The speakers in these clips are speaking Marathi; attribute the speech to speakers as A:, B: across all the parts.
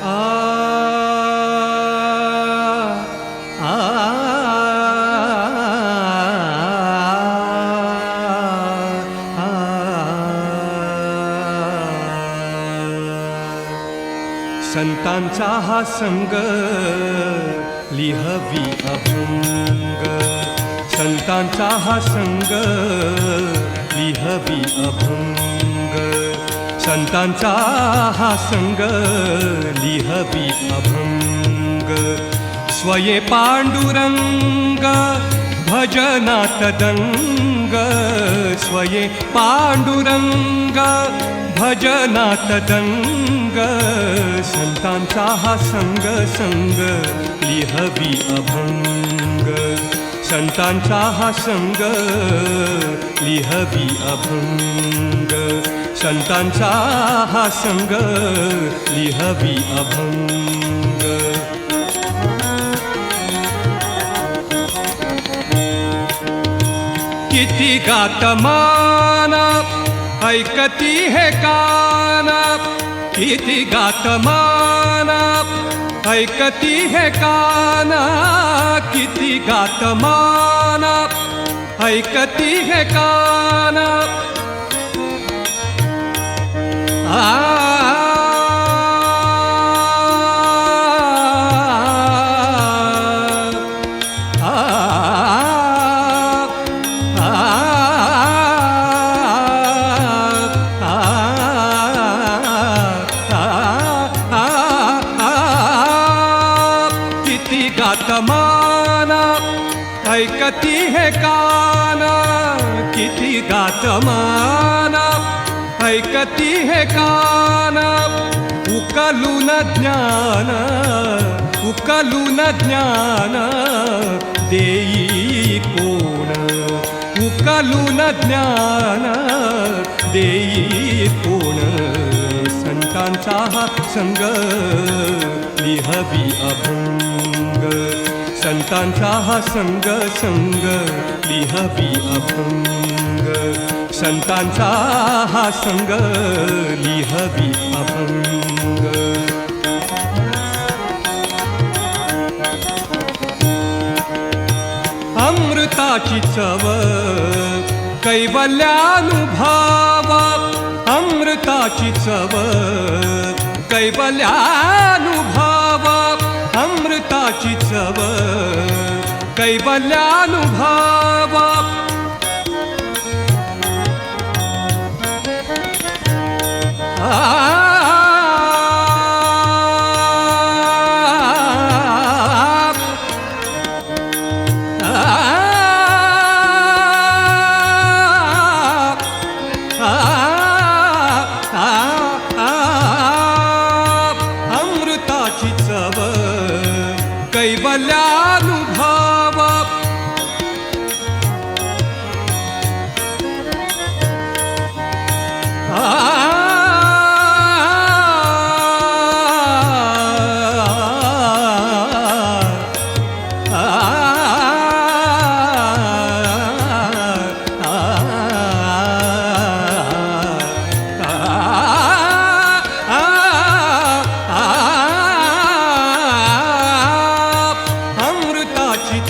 A: आ आ संतांचा हा संग लिहवी अभंग, संतांचा हा संग लिहवी अभंग, संतांचा हा संग लिहवी अभंग. स्वये पांडुरंग भजनात दंग, स्वये पांडुरंग भजनात दंग, संतांचा हा संग संग लिहवी अभंग, संतांचा हा संग लिहवी अभंग, संतांचा हा संग लिहवी अभंग. किती गातमान ऐकती हे कान, किती गातमान ऐकती हे कान, किती गातमान ऐकती हे कान. किती गातमान ऐकती हे कान, किती गातमान ऐकती हे कान. उकलून ज्ञान, उकलून ज्ञान देई कोण, उकलून ज्ञान देई कोण. संतांचा हा संग लिहवी अभंग, संतांचा हा संग संग लिहवी अभंग, संतांचा हा संग लिहवी अभंग. अमृताची चव कैवल्यानुभव, अमृताची चव कैवल्यानुभव, अमृताची चव कैवल्यानुभव. अमृताची चव कैवल्यानुभव.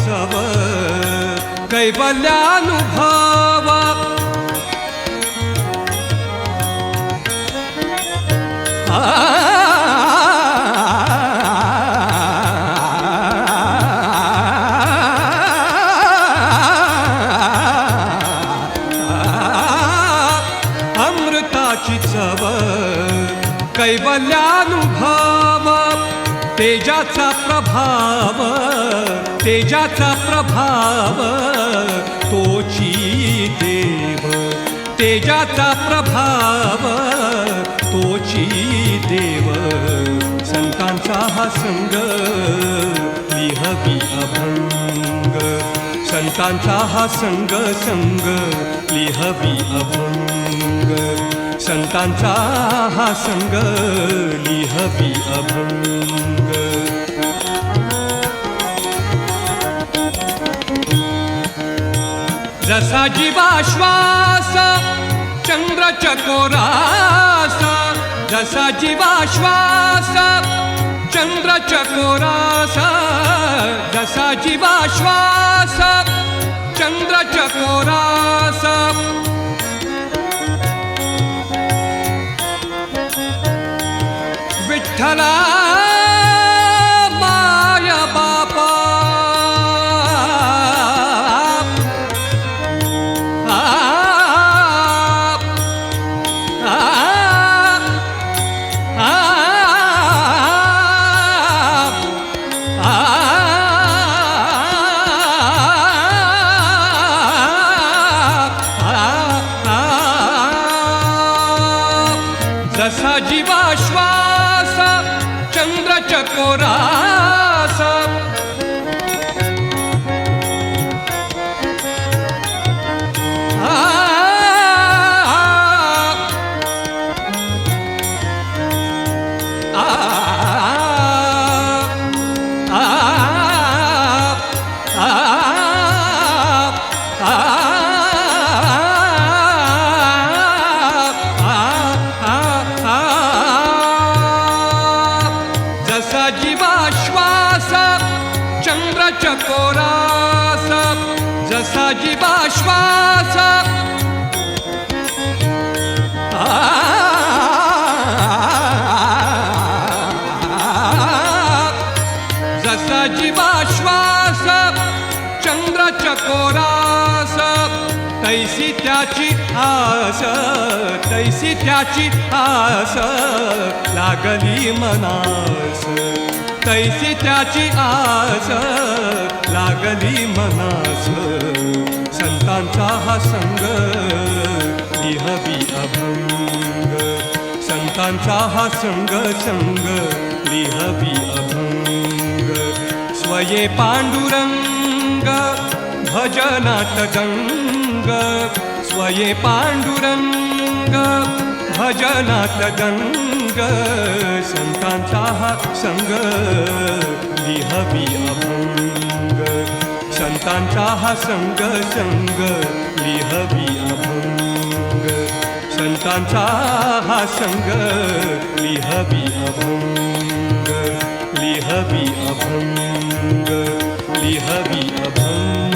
A: चव कैवल्यानुभव. अमृताची चव कैवल्यानुभव. तेजाचा प्रभाव, तेजाचा प्रभाव तोची देव, तेजाचा प्रभाव तोची देव. संतांचा हा संग लिहवी अभंग, संतांचा हा संग संग लिहवी अभंग, संतांचा हा संग लिहवी अभंग. जसा जीवाश्वास चंद्र चकोरास, जसा जीवाश्वास चकोरास जसा जीवाश्वास चंद्र चकोरास विठ्ठला माय बापा जसा जीवाश्वास चंद्र चकोरास जसा जीवाश्वास चंद्र चकोरास जसा जीवाश्वास जसा जीवाश्वास चंद्र चकोरास तैसी त्याची आस तैसी त्याची आस लागली मनास तैसी त्याची आस लागली मनास संतांचा हा संग लिहवी अभंग संतांचा हा संग संग लिहवी अभंग स्वये पांडुरंग भजनात गंग स्वये पांडुरंग भजनात गंग संतांचा हा संग लिहवी अभंग संतांचा हा संग संग लिहवी अभंग संतांचा हा संग लिहवी अभंग लिहवी अभंग लिहवी अभंग